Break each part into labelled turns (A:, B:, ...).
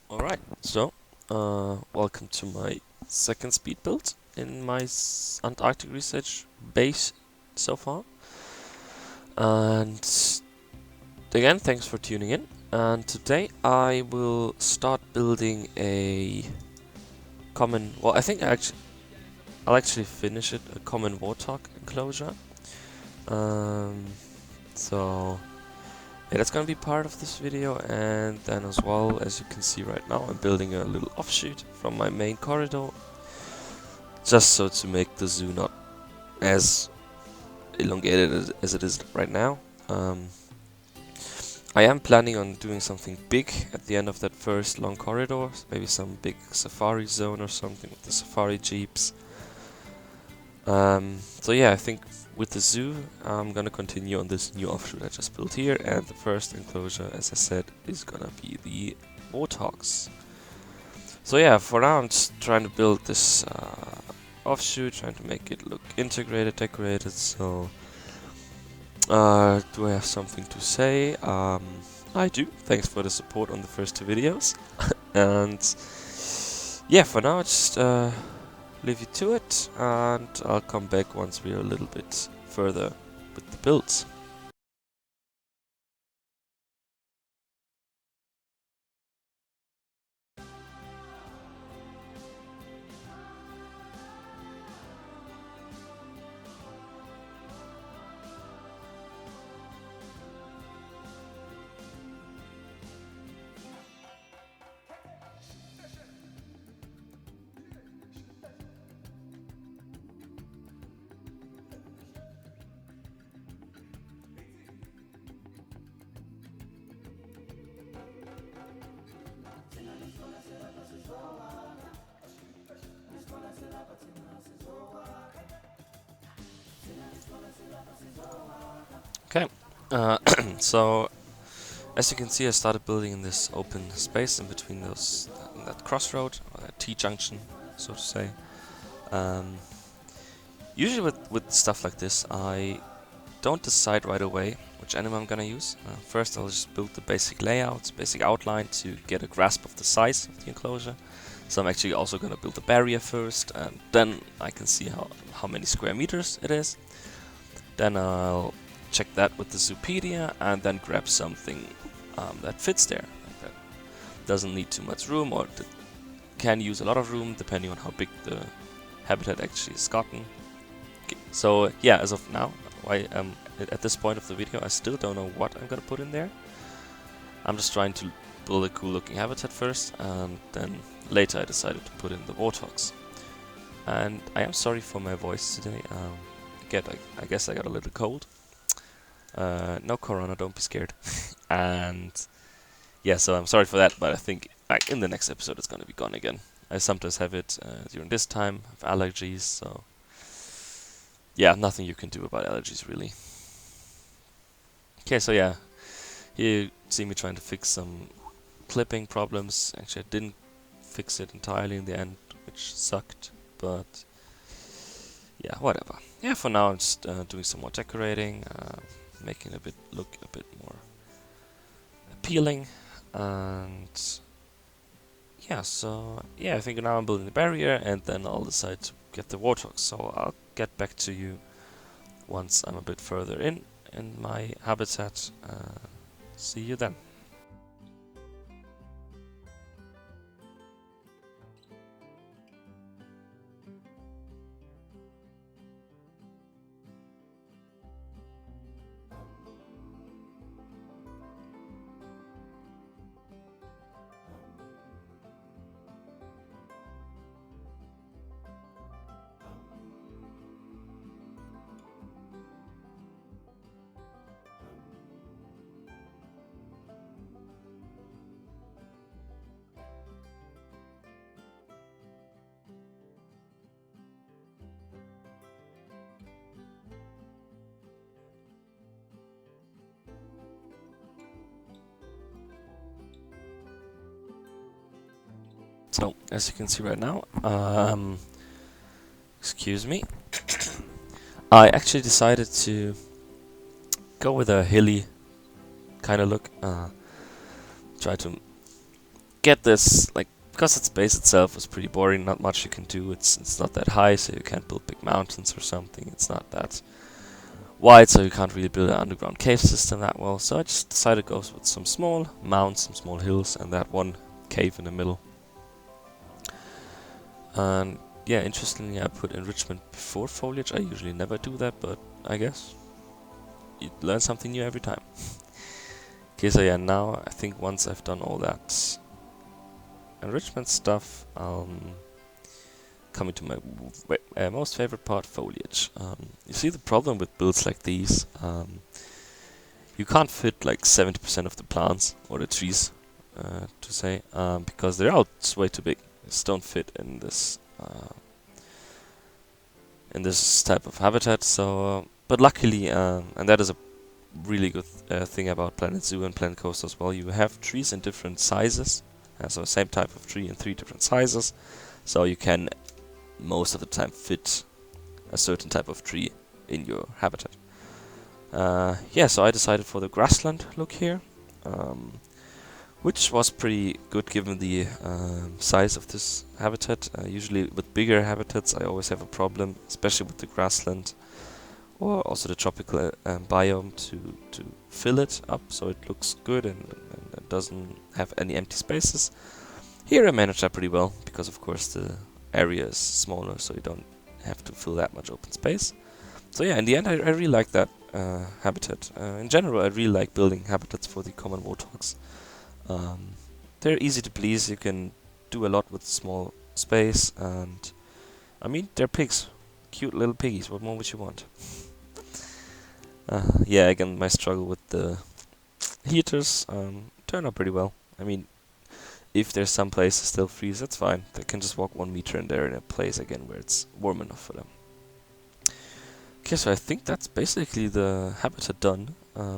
A: Alright, so welcome to my second speed build in my Antarctic research base so far. And again, thanks for tuning in. And today I will start building a common, well, I think I'll actually finish it, a common Warthog enclosure. Um, so yeah, that's gonna be part of this video, and then as well, as you can see right now, I'm building a little offshoot from my main corridor, just so to make the zoo not as elongated as it is right now. I am planning on doing something big at the end of that first long corridor, maybe some big safari zone or something with the safari jeeps. So yeah, I think with the zoo, I'm gonna continue on this new offshoot I just built here, and the first enclosure, as I said, is gonna be the Warthogs. So yeah, for now I'm just trying to build this offshoot, trying to make it look integrated, decorated. So do I have something to say? I do. Thanks for the support on the first two videos. And yeah, for now I just leave you to it, and I'll come back once we're a little bit further with the builds. Okay, so as you can see, I started building in this open space in between that crossroad, or that T-junction, so to say. Um, Usually with stuff like this, I don't decide right away which animal I'm gonna use. First, I'll just build the basic layout, basic outline to get a grasp of the size of the enclosure. So I'm actually also gonna build a barrier first, and then I can see how many square meters it is. Then I'll check that with the Zoopedia, and then grab something that fits there. Like that doesn't need too much room, or that can use a lot of room, depending on how big the habitat actually is gotten. Okay, so yeah, as of now, at this point of the video, I still don't know what I'm gonna put in there. I'm just trying to build a cool looking habitat first, and then later I decided to put in the Warthogs. And I am sorry for my voice today. I guess I got a little cold. No corona, don't be scared. And yeah, so I'm sorry for that, but I think in the next episode it's gonna be gone again. I sometimes have it during this time, I have allergies, so yeah, nothing you can do about allergies really. Okay, so yeah, here you see me trying to fix some clipping problems. Actually, I didn't fix it entirely in the end, which sucked, but yeah, whatever. Yeah, for now I'm just doing some more decorating, making it look a bit more appealing, and yeah, so yeah, I think now I'm building the barrier, and then I'll decide to get the Warthog. So I'll get back to you once I'm a bit further in my habitat. See you then. So, as you can see right now, excuse me, I actually decided to go with a hilly kind of look, try to get this, like, because its base itself was pretty boring, not much you can do. It's not that high, so you can't build big mountains or something. It's not that wide, so you can't really build an underground cave system that well. So I just decided to go with some small mounds, some small hills, and that one cave in the middle. And yeah, interestingly, I put enrichment before foliage. I usually never do that, but I guess you learn something new every time. Okay, so yeah, now I think once I've done all that enrichment stuff, coming to my most favorite part, foliage. You see, the problem with builds like these, you can't fit like 70% of the plants or the trees, to say, because they're all just way too big. They just don't fit in this type of habitat. So, but luckily, and that is a really good thing about Planet Zoo and Planet Coaster as well. You have trees in different sizes, so same type of tree in 3 different sizes, so you can most of the time fit a certain type of tree in your habitat. Yeah, so I decided for the grassland look here, which was pretty good given the size of this habitat. Usually with bigger habitats I always have a problem, especially with the grassland or also the tropical biome, to fill it up so it looks good and it doesn't have any empty spaces. Here I managed that pretty well, because of course the area is smaller, so you don't have to fill that much open space. So yeah, in the end I really like that habitat. In general, I really like building habitats for the common warthogs. They're easy to please, you can do a lot with small space, and I mean, they're pigs. Cute little piggies, what more would you want? Yeah, again, my struggle with the heaters turned out pretty well. I mean, if there's some places still freeze, that's fine. They can just walk 1 meter in there in a place again where it's warm enough for them. Okay, so I think that's basically the habitat done.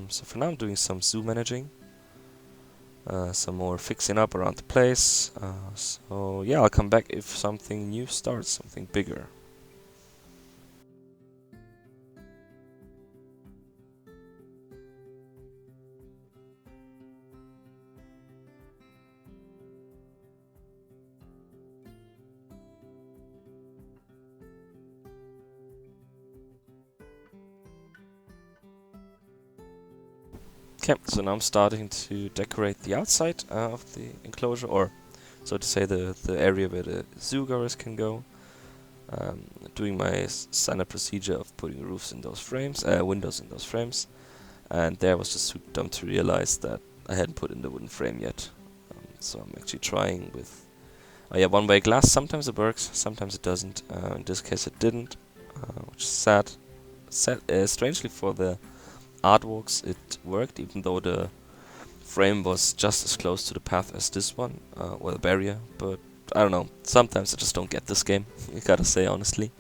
A: So for now I'm doing some zoo managing. Some more fixing up around the place. So yeah, I'll come back if something new starts, something bigger. Okay, so now I'm starting to decorate the outside of the enclosure, or so to say the area where the zoo goers can go. Doing my standard procedure of putting roofs in those frames, windows in those frames, and there I was just too dumb to realize that I hadn't put in the wooden frame yet. So I'm actually trying with one-way glass. Sometimes it works, sometimes it doesn't. In this case it didn't, which is sad. Strangely for the artworks it worked, even though the frame was just as close to the path as this one, or the barrier, but I don't know, sometimes I just don't get this game, I gotta say honestly.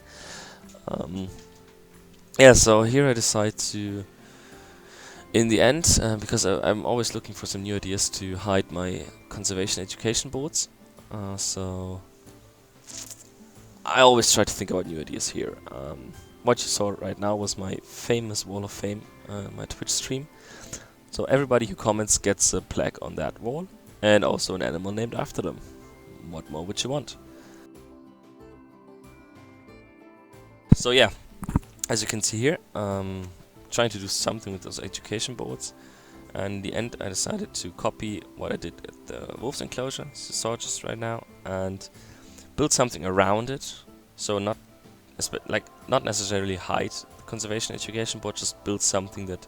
A: Yeah, so here I decide to, in the end, because I'm always looking for some new ideas to hide my conservation education boards, so I always try to think about new ideas here. What you saw right now was my famous wall of fame, my Twitch stream. So everybody who comments gets a plaque on that wall, and also an animal named after them. What more would you want? So yeah, as you can see here, trying to do something with those education boards. And in the end I decided to copy what I did at the wolf's enclosure, as you saw just right now, and build something around it. So not necessarily hide the conservation education board, just build something that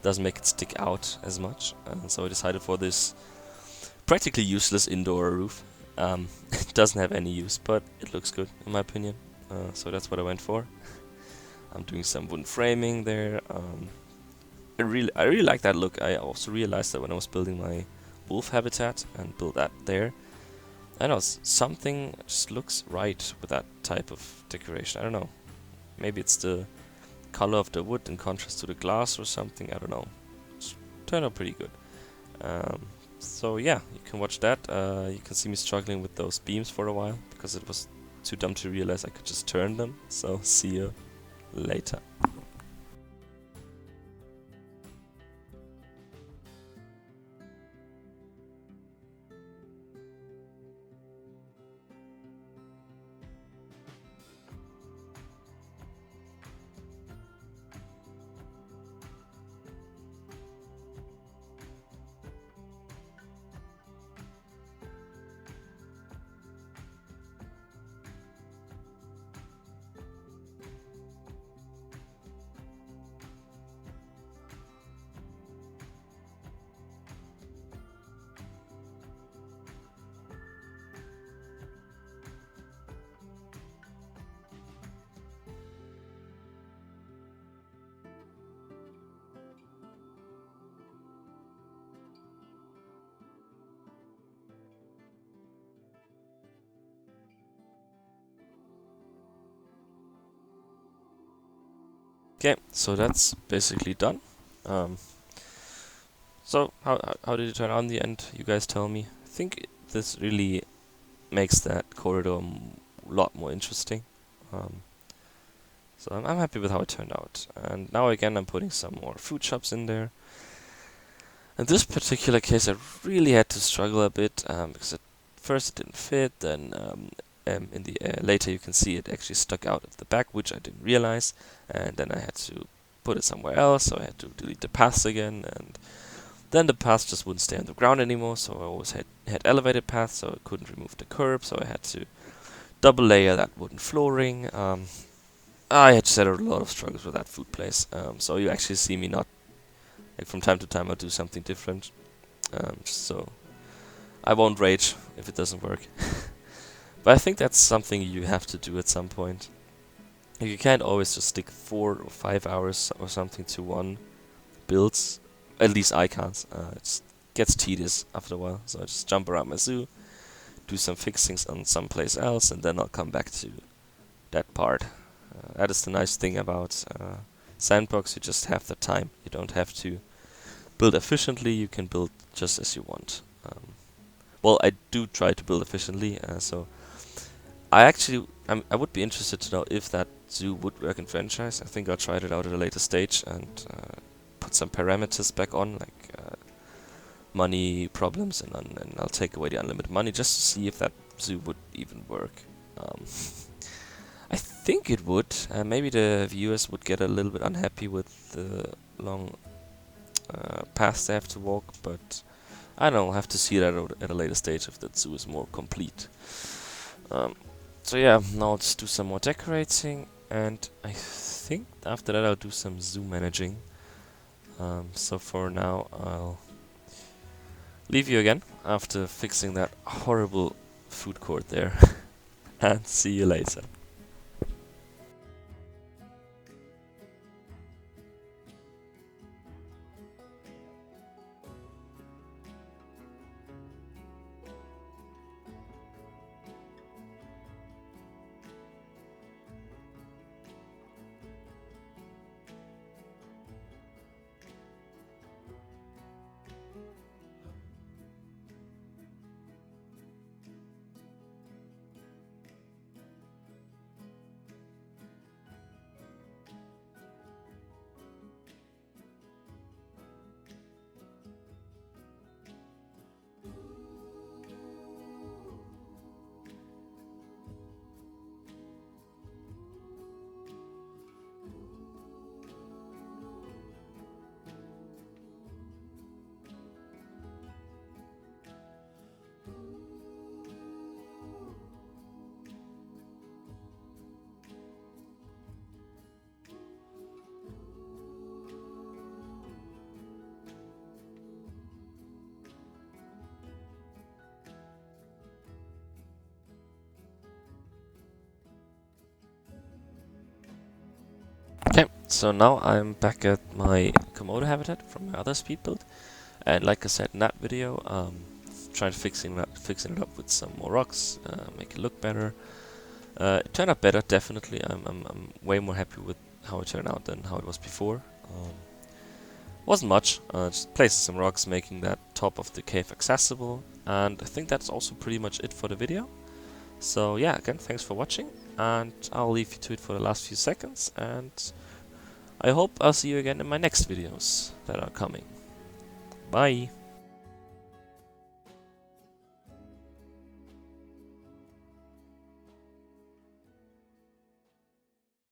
A: doesn't make it stick out as much. And so I decided for this practically useless indoor roof. It doesn't have any use, but it looks good in my opinion. So that's what I went for. I'm doing some wooden framing there. I really like that look. I also realized that when I was building my wolf habitat and built that there, I know something just looks right with that type of decoration. I don't know. Maybe it's the color of the wood in contrast to the glass or something. I don't know. It's turned out pretty good. So yeah, you can watch that. You can see me struggling with those beams for a while because it was too dumb to realize I could just turn them. So see you later. Okay, so that's basically done. Um, so how did it turn out in the end? You guys tell me. I think this really makes that corridor a lot more interesting. Um, so I'm happy with how it turned out. And now again I'm putting some more food shops in there. In this particular case I really had to struggle a bit because at first it didn't fit, then in the later you can see it actually stuck out of the back, which I didn't realize, and then I had to put it somewhere else, so I had to delete the paths again, and then the paths just wouldn't stay on the ground anymore, so I always had elevated paths, so I couldn't remove the curb, so I had to double layer that wooden flooring. I had just had a lot of struggles with that food place, so you actually see me not, like from time to time I'll do something different, so I won't rage if it doesn't work. But I think that's something you have to do at some point. You can't always just stick 4 or 5 hours or something to one build. At least I can't. It gets tedious after a while. So I just jump around my zoo, do some fixings on someplace else, and then I'll come back to that part. That is the nice thing about Sandbox. You just have the time. You don't have to build efficiently. You can build just as you want. Well, I do try to build efficiently, so I would be interested to know if that zoo would work in franchise. I think I'll try it out at a later stage and put some parameters back on, like money problems, and I'll take away the unlimited money just to see if that zoo would even work. I think it would. Maybe the viewers would get a little bit unhappy with the long paths they have to walk, but I don't know, I'll have to see that at a later stage if that zoo is more complete. So yeah, now I'll just do some more decorating, and I think after that I'll do some zoo managing. So for now I'll leave you again after fixing that horrible food court there, and see you later. Okay, so now I'm back at my Komodo habitat from my other speed build, and like I said in that video, trying to fixing it up with some more rocks, make it look better. It turned out better, definitely. I'm way more happy with how it turned out than how it was before. Wasn't much, just placing some rocks, making that top of the cave accessible, and I think that's also pretty much it for the video. So yeah, again, thanks for watching, and I'll leave you to it for the last few seconds, and I hope I'll see you again in my next videos that are coming. Bye!